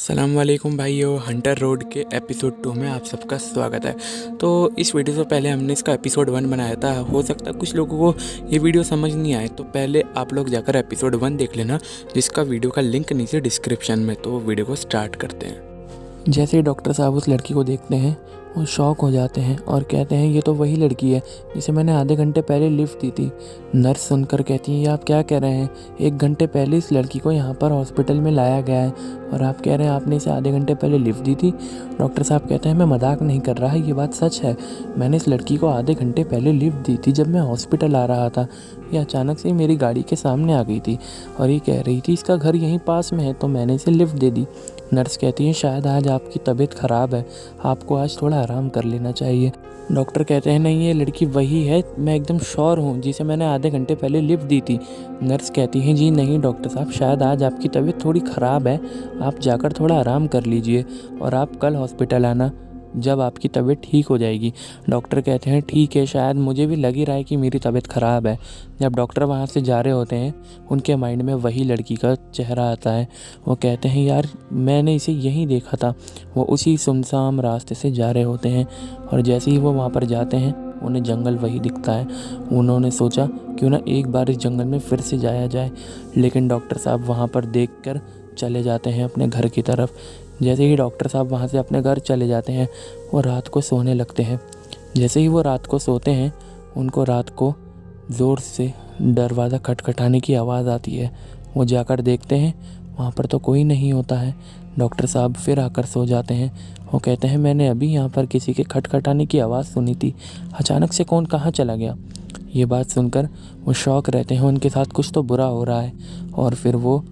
अस्सलाम वालेकुम भाइयों, हंटर रोड के एपिसोड 2 में आप सबका स्वागत है। तो इस वीडियो से पहले हमने इसका एपिसोड 1 बनाया था। हो सकता है कुछ लोगों को ये वीडियो समझ नहीं आए, तो पहले आप लोग जाकर एपिसोड 1 देख लेना, जिसका वीडियो का लिंक नीचे डिस्क्रिप्शन में। तो वीडियो को स्टार्ट करते हैं। जैसे ही डॉक्टर साहब उस लड़की को देखते हैं, वो शॉक हो जाते हैं और कहते हैं ये तो वही लड़की है जिसे मैंने आधे घंटे पहले लिफ्ट दी थी। नर्स सुनकर कहती है ये आप क्या कह रहे हैं, 1 घंटे पहले इस लड़की को यहाँ पर हॉस्पिटल में लाया गया है और आप कह रहे हैं आपने इसे आधे घंटे पहले लिफ्ट दी थी। डॉक्टर साहब कहते हैं मैं मजाक नहीं कर रहा, ये बात सच है। मैंने इस लड़की को आधे घंटे पहले लिफ्ट दी थी जब मैं हॉस्पिटल आ रहा था। ये अचानक से मेरी गाड़ी के सामने आ गई थी और ये कह रही थी इसका घर यहीं पास में है, तो मैंने इसे लिफ्ट दे दी। नर्स कहती है शायद आज आपकी तबीयत ख़राब है, आपको आज थोड़ा आराम कर लेना चाहिए। डॉक्टर कहते हैं नहीं, ये लड़की वही है, मैं एकदम श्योर हूँ, जिसे मैंने आधे घंटे पहले लिफ्ट दी थी। नर्स कहती है जी नहीं डॉक्टर साहब, शायद आज आपकी तबीयत थोड़ी ख़राब है, आप जाकर थोड़ा आराम कर लीजिए और आप कल हॉस्पिटल आना जब आपकी तबीयत ठीक हो जाएगी। डॉक्टर कहते हैं ठीक है, शायद मुझे भी लग ही रहा है कि मेरी तबीयत ख़राब है। जब डॉक्टर वहाँ से जा रहे होते हैं, उनके माइंड में वही लड़की का चेहरा आता है। वो कहते हैं यार मैंने इसे यहीं देखा था। वो उसी सुनसान रास्ते से जा रहे होते हैं और जैसे ही वो वहाँ पर जाते हैं उन्हें जंगल वही दिखता है। उन्होंने सोचा क्यों ना एक बार इस जंगल में फिर से जाया जाए, लेकिन डॉक्टर साहब वहाँ पर देखकर चले जाते हैं अपने घर की तरफ। जैसे ही डॉक्टर साहब वहाँ से अपने घर चले जाते हैं, वो रात को सोने लगते हैं। जैसे ही वो रात को सोते हैं, उनको रात को ज़ोर से दरवाज़ा खटखटाने की आवाज़ आती है। वो जाकर देखते हैं, वहाँ पर तो कोई नहीं होता है। डॉक्टर साहब फिर आकर सो जाते हैं। वो कहते हैं मैंने अभी यहाँ पर किसी के खटखटाने की आवाज़ सुनी थी, अचानक से कौन कहाँ चला गया। ये बात सुनकर वो शॉक रहते हैं, उनके साथ कुछ तो बुरा हो रहा है और फिर वो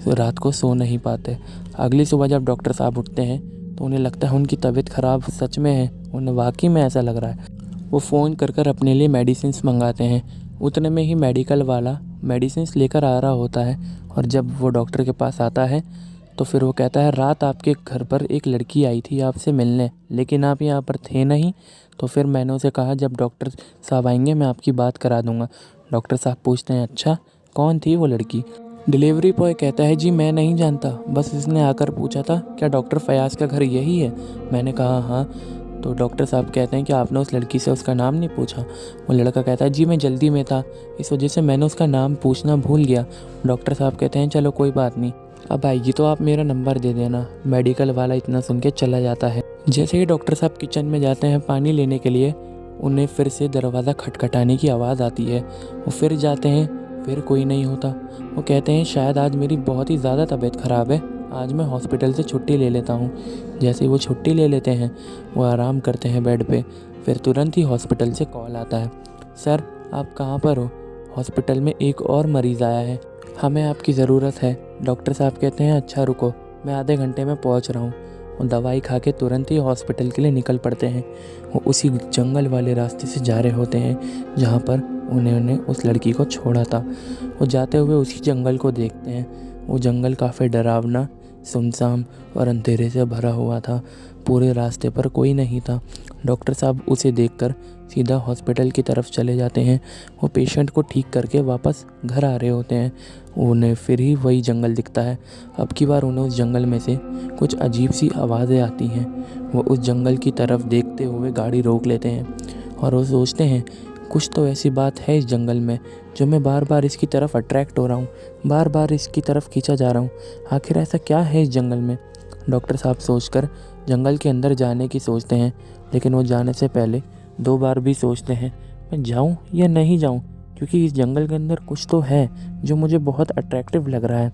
रात को सो नहीं पाते। अगली सुबह जब डॉक्टर साहब उठते हैं तो उन्हें लगता है उनकी तबीयत ख़राब सच में है, उन्हें वाकई में ऐसा लग रहा है। वो फ़ोन कर कर अपने लिए मेडिसिन्स मंगाते हैं। उतने में ही मेडिकल वाला मेडिसिन्स लेकर आ रहा होता है और जब वो डॉक्टर के पास आता है तो फिर वो कहता है रात आपके घर पर एक लड़की आई थी आपसे मिलने, लेकिन आप यहाँ पर थे नहीं। तो फिर मैंने उसे कहा जब डॉक्टर साहब आएंगे मैं आपकी बात करा दूँगा। डॉक्टर साहब पूछते हैं अच्छा कौन थी वो लड़की। डिलीवरी बॉय कहता है जी मैं नहीं जानता, बस इसने आकर पूछा था क्या डॉक्टर फयाज़ का घर यही है। मैंने कहा हाँ। तो डॉक्टर साहब कहते हैं कि आपने उस लड़की से उसका नाम नहीं पूछा। वो लड़का कहता है जी मैं जल्दी में था, इस वजह से मैंने उसका नाम पूछना भूल गया। डॉक्टर साहब कहते हैं चलो कोई बात नहीं, अब आएगी तो आप मेरा नंबर दे देना। मेडिकल वाला इतना सुन के चला जाता है। जैसे ही डॉक्टर साहब किचन में जाते हैं पानी लेने के लिए, उन्हें फिर से दरवाज़ा खटखटाने की आवाज़ आती है। वो फिर जाते हैं, फिर कोई नहीं होता। वो कहते हैं शायद आज मेरी बहुत ही ज़्यादा तबीयत ख़राब है, आज मैं हॉस्पिटल से छुट्टी ले लेता हूँ। जैसे ही वो छुट्टी ले लेते हैं, वो आराम करते हैं बेड पे। फिर तुरंत ही हॉस्पिटल से कॉल आता है, सर आप कहाँ पर हो, हॉस्पिटल में एक और मरीज़ आया है, हमें आपकी ज़रूरत है। डॉक्टर साहब कहते हैं अच्छा रुको, मैं आधे घंटे में पहुँच रहा हूँ। वो दवाई खा के तुरंत ही हॉस्पिटल के लिए निकल पड़ते हैं। वो उसी जंगल वाले रास्ते से जा रहे होते हैं जहाँ पर उन्होंने उस लड़की को छोड़ा था। वो जाते हुए उसी जंगल को देखते हैं। वो जंगल काफ़ी डरावना, सुनसान और अंधेरे से भरा हुआ था। पूरे रास्ते पर कोई नहीं था। डॉक्टर साहब उसे देखकर सीधा हॉस्पिटल की तरफ चले जाते हैं। वो पेशेंट को ठीक करके वापस घर आ रहे होते हैं। उन्हें फिर ही वही जंगल दिखता है। अब की बार उन्हें उस जंगल में से कुछ अजीब सी आवाज़ें आती हैं। वो उस जंगल की तरफ देखते हुए गाड़ी रोक लेते हैं और वो सोचते हैं कुछ तो ऐसी बात है इस जंगल में जो मैं बार बार इसकी तरफ अट्रैक्ट हो रहा हूँ, बार बार इसकी तरफ खींचा जा रहा हूँ। आखिर ऐसा क्या है इस जंगल में। डॉक्टर साहब सोचकर जंगल के अंदर जाने की सोचते हैं, लेकिन वो जाने से पहले 2 बार भी सोचते हैं मैं जाऊँ या नहीं जाऊँ, क्योंकि इस जंगल के अंदर कुछ तो है जो मुझे बहुत अट्रैक्टिव लग रहा है।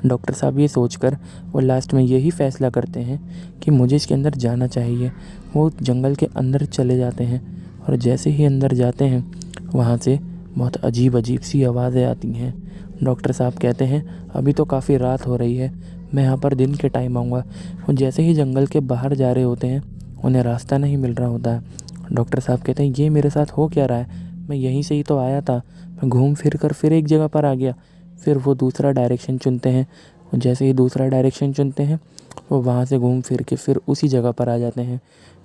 डॉक्टर साहब ये सोचकर वो लास्ट में यही फ़ैसला करते हैं कि मुझे इसके अंदर जाना चाहिए। वो जंगल के अंदर चले जाते हैं और जैसे ही अंदर जाते हैं वहाँ से बहुत अजीब अजीब सी आवाज़ें आती हैं। डॉक्टर साहब कहते हैं अभी तो काफ़ी रात हो रही है, मैं यहाँ पर दिन के टाइम आऊँगा। वो जैसे ही जंगल के बाहर जा रहे होते हैं, उन्हें रास्ता नहीं मिल रहा होता है। डॉक्टर साहब कहते हैं ये मेरे साथ हो क्या रहा है, मैं यहीं से ही तो आया था, मैं घूम फिर कर फिर एक जगह पर आ गया। फिर वो दूसरा डायरेक्शन चुनते हैं। और जैसे ही दूसरा डायरेक्शन चुनते हैं, वो वहाँ से घूम फिर के फिर उसी जगह पर आ जाते हैं।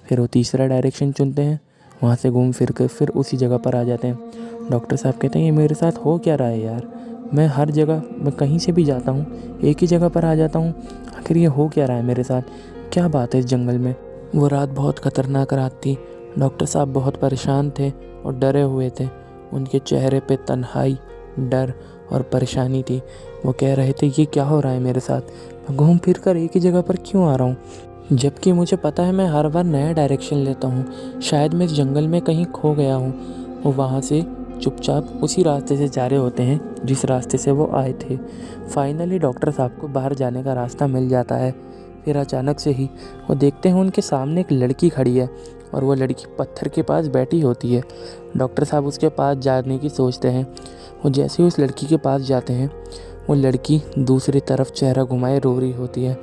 फिर वो तीसरा डायरेक्शन चुनते हैं, वहाँ से घूम फिर के फिर उसी जगह पर आ जाते हैं। डॉक्टर साहब कहते हैं ये मेरे साथ हो क्या रहा है यार, मैं हर जगह, मैं कहीं से भी जाता हूँ एक ही जगह पर आ जाता हूँ। आखिर ये हो क्या रहा है मेरे साथ? क्या बात है इस जंगल में? वो रात बहुत ख़तरनाक रात थी। डॉक्टर साहब बहुत परेशान थे और डरे हुए थे। उनके चेहरे पे तन्हाई, डर और परेशानी थी। वो कह रहे थे, ये क्या हो रहा है मेरे साथ? मैं घूम फिर कर एक ही जगह पर क्यों आ रहा हूँ, जबकि मुझे पता है मैं हर बार नया डायरेक्शन लेता हूँ। शायद मैं इस जंगल में कहीं खो गया हूँ। वो वहाँ से चुपचाप उसी रास्ते से जा रहे होते हैं जिस रास्ते से वो आए थे। फाइनली डॉक्टर साहब को बाहर जाने का रास्ता मिल जाता है। फिर अचानक से ही वो देखते हैं उनके सामने एक लड़की खड़ी है और वो लड़की पत्थर के पास बैठी होती है। डॉक्टर साहब उसके पास जाने की सोचते हैं। वो जैसे ही उस लड़की के पास जाते हैं, वो लड़की दूसरी तरफ चेहरा घुमाए रो रही होती है।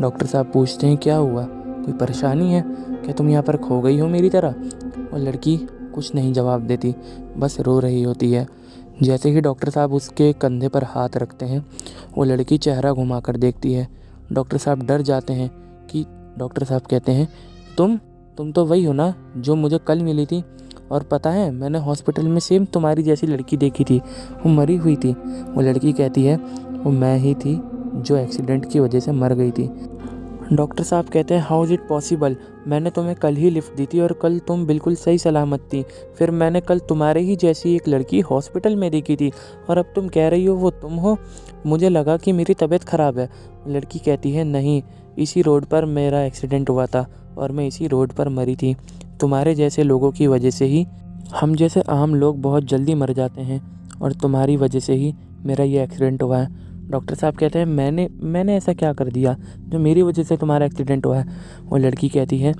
डॉक्टर साहब पूछते हैं, क्या हुआ, कोई परेशानी है क्या? तुम यहाँ पर खो गई हो मेरी तरह? वो लड़की कुछ नहीं जवाब देती, बस रो रही होती है। जैसे ही डॉक्टर साहब उसके कंधे पर हाथ रखते हैं, वो लड़की चेहरा घुमा कर देखती है। डॉक्टर साहब डर जाते हैं कि डॉक्टर साहब कहते हैं, तुम तो वही हो ना जो मुझे कल मिली थी? और पता है, मैंने हॉस्पिटल में सेम तुम्हारी जैसी लड़की देखी थी, वो मरी हुई थी। वो लड़की कहती है, वो मैं ही थी जो एक्सीडेंट की वजह से मर गई थी। डॉक्टर साहब कहते हैं, हाउ इज़ इट पॉसिबल? मैंने तुम्हें कल ही लिफ्ट दी थी और कल तुम बिल्कुल सही सलामत थी। फिर मैंने कल तुम्हारे ही जैसी एक लड़की हॉस्पिटल में देखी थी और अब तुम कह रही हो वो तुम हो? मुझे लगा कि मेरी तबीयत ख़राब है। लड़की कहती है, नहीं, इसी रोड पर मेरा एक्सीडेंट हुआ था और मैं इसी रोड पर मरी थी। तुम्हारे जैसे लोगों की वजह से ही हम जैसे आम लोग बहुत जल्दी मर जाते हैं और तुम्हारी वजह से ही मेरा ये एक्सीडेंट हुआ है। डॉक्टर साहब कहते हैं, मैंने ऐसा क्या कर दिया जो मेरी वजह से तुम्हारा एक्सीडेंट हुआ है? वो लड़की कहती है,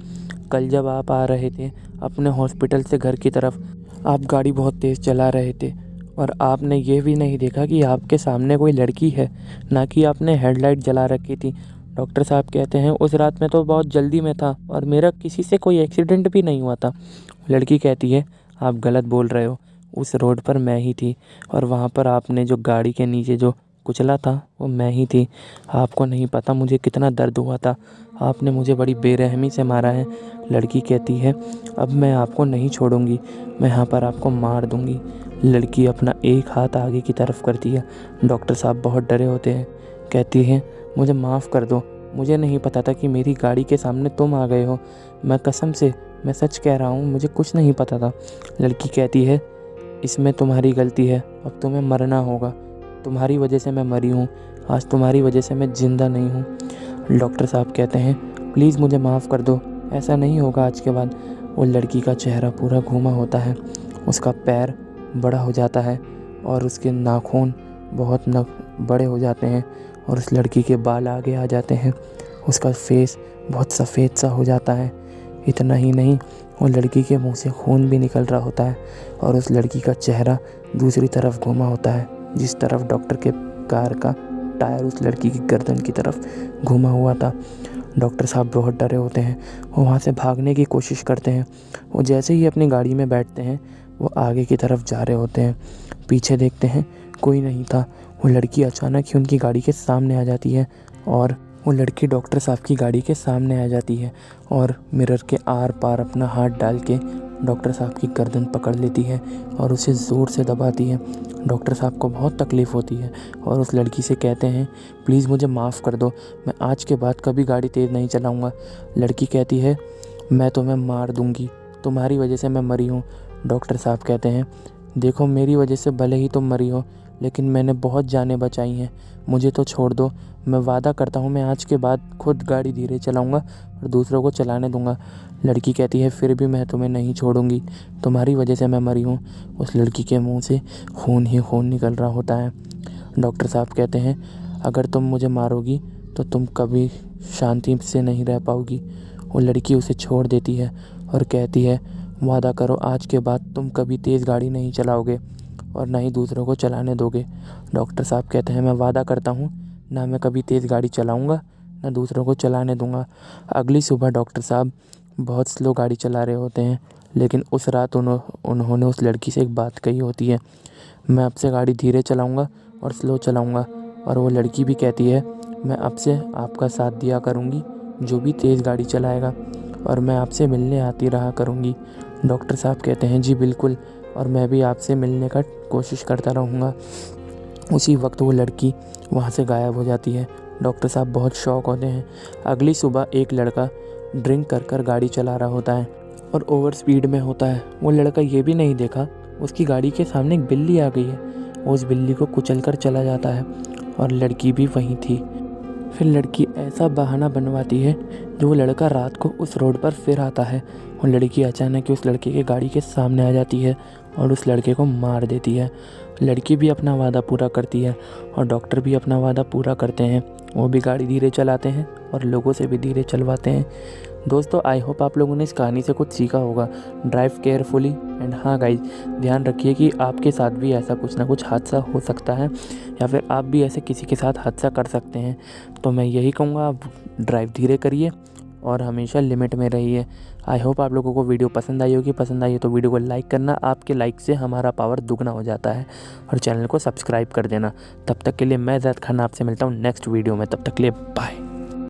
कल जब आप आ रहे थे अपने हॉस्पिटल से घर की तरफ, आप गाड़ी बहुत तेज़ चला रहे थे और आपने ये भी नहीं देखा कि आपके सामने कोई लड़की है, ना कि आपने हेडलाइट जला रखी थी। डॉक्टर साहब कहते हैं, उस रात में तो बहुत जल्दी में था और मेरा किसी से कोई एक्सीडेंट भी नहीं हुआ था। लड़की कहती है, आप गलत बोल रहे हो, उस रोड पर मैं ही थी और वहाँ पर आपने जो गाड़ी के नीचे जो कुचला था वो मैं ही थी। आपको नहीं पता मुझे कितना दर्द हुआ था, आपने मुझे बड़ी बेरहमी से मारा है। लड़की कहती है, अब मैं आपको नहीं छोड़ूंगी, मैं यहाँ पर आपको मार दूंगी। लड़की अपना एक हाथ आगे की तरफ करती है। डॉक्टर साहब बहुत डरे होते हैं। कहती हैं, मुझे माफ़ कर दो, मुझे नहीं पता था कि मेरी गाड़ी के सामने तुम आ गए हो। मैं कसम से, मैं सच कह रहा हूँ, मुझे कुछ नहीं पता था। लड़की कहती है, इसमें तुम्हारी गलती है, अब तुम्हें मरना होगा। तुम्हारी वजह से मैं मरी हूँ, आज तुम्हारी वजह से मैं ज़िंदा नहीं हूँ। डॉक्टर साहब कहते हैं, प्लीज़ मुझे माफ़ कर दो, ऐसा नहीं होगा आज के बाद। वो लड़की का चेहरा पूरा घूमा होता है, उसका पैर बड़ा हो जाता है और उसके नाखून बहुत बड़े हो जाते हैं और उस लड़की के बाल आगे आ जाते हैं। उसका फेस बहुत सफ़ेद सा हो जाता है। इतना ही नहीं, वो लड़की के मुंह से खून भी निकल रहा होता है और उस लड़की का चेहरा दूसरी तरफ घुमा होता है, जिस तरफ डॉक्टर के कार का टायर उस लड़की की गर्दन की तरफ घुमा हुआ था। डॉक्टर साहब बहुत डरे होते हैं, वो वहाँ से भागने की कोशिश करते हैं। वो जैसे ही अपनी गाड़ी में बैठते हैं, वो आगे की तरफ जा रहे होते हैं। पीछे देखते हैं, कोई नहीं था। वो लड़की अचानक ही उनकी गाड़ी के सामने आ जाती है और वो लड़की डॉक्टर साहब की गाड़ी के सामने आ जाती है और मिरर के आर पार अपना हाथ डाल के डॉक्टर साहब की गर्दन पकड़ लेती है और उसे ज़ोर से दबाती है। डॉक्टर साहब को बहुत तकलीफ़ होती है और उस लड़की से कहते हैं, प्लीज़ मुझे माफ़ कर दो, मैं आज के बाद कभी गाड़ी तेज़ नहीं चलाऊँगा। लड़की कहती है, मैं तुम्हें मार दूँगी, तुम्हारी वजह से मैं मरी हूँ। डॉक्टर साहब कहते हैं, देखो, मेरी वजह से भले ही तुम मरी हो, लेकिन मैंने बहुत जानें बचाई हैं, मुझे तो छोड़ दो। मैं वादा करता हूँ, मैं आज के बाद खुद गाड़ी धीरे चलाऊँगा और दूसरों को चलाने दूँगा। लड़की कहती है, फिर भी मैं तुम्हें नहीं छोड़ूंगी, तुम्हारी वजह से मैं मरी हूँ। उस लड़की के मुंह से खून ही खून निकल रहा होता है। डॉक्टर साहब कहते हैं, अगर तुम मुझे मारोगी तो तुम कभी शांति से नहीं रह पाओगी। वो लड़की उसे छोड़ देती है और कहती है, वादा करो आज के बाद तुम कभी तेज़ गाड़ी नहीं चलाओगे और ना ही दूसरों को चलाने दोगे। डॉक्टर साहब कहते हैं, मैं वादा करता हूँ, ना मैं कभी तेज़ गाड़ी चलाऊँगा, ना दूसरों को चलाने दूँगा। अगली सुबह डॉक्टर साहब बहुत स्लो गाड़ी चला रहे होते हैं, लेकिन उस रात उन्होंने उस लड़की से एक बात कही होती है, मैं अब से गाड़ी धीरे चलाऊँगा और स्लो चलाऊँगा। और वो लड़की भी कहती है, मैं अब से आपका साथ दिया करूँगी, जो भी तेज़ गाड़ी चलाएगा, और मैं आपसे मिलने आती रहा करूँगी। डॉक्टर साहब कहते हैं, जी बिल्कुल, और मैं भी आपसे मिलने का कोशिश करता रहूँगा। उसी वक्त वो लड़की वहाँ से गायब हो जाती है। डॉक्टर साहब बहुत शॉक होते हैं। अगली सुबह एक लड़का ड्रिंक कर कर गाड़ी चला रहा होता है और ओवर स्पीड में होता है। वो लड़का ये भी नहीं देखा उसकी गाड़ी के सामने एक बिल्ली आ गई है। वो उस बिल्ली को कुचल कर चला जाता है और लड़की भी वहीं थी। फिर लड़की ऐसा बहाना बनवाती है जो वो लड़का रात को उस रोड पर फिर आता है। वो लड़की अचानक उस लड़के के गाड़ी के सामने आ जाती है और उस लड़के को मार देती है। लड़की भी अपना वादा पूरा करती है और डॉक्टर भी अपना वादा पूरा करते हैं। वो भी गाड़ी धीरे चलाते हैं और लोगों से भी धीरे चलवाते हैं। दोस्तों, आई होप आप लोगों ने इस कहानी से कुछ सीखा होगा। ड्राइव केयरफुली एंड हाँ गाइज, ध्यान रखिए कि आपके साथ भी ऐसा कुछ ना कुछ हादसा हो सकता है या फिर आप भी ऐसे किसी के साथ हादसा कर सकते हैं। तो मैं यही कहूँगा, आप ड्राइव धीरे करिए और हमेशा लिमिट में रहिए। आई होप आप लोगों को वीडियो पसंद आई होगी। पसंद आई है तो वीडियो को लाइक करना, आपके लाइक से हमारा पावर दुगना हो जाता है, और चैनल को सब्सक्राइब कर देना। तब तक के लिए मैं ज़ैद खान आपसे मिलता हूँ नेक्स्ट वीडियो में। तब तक के लिए बाय।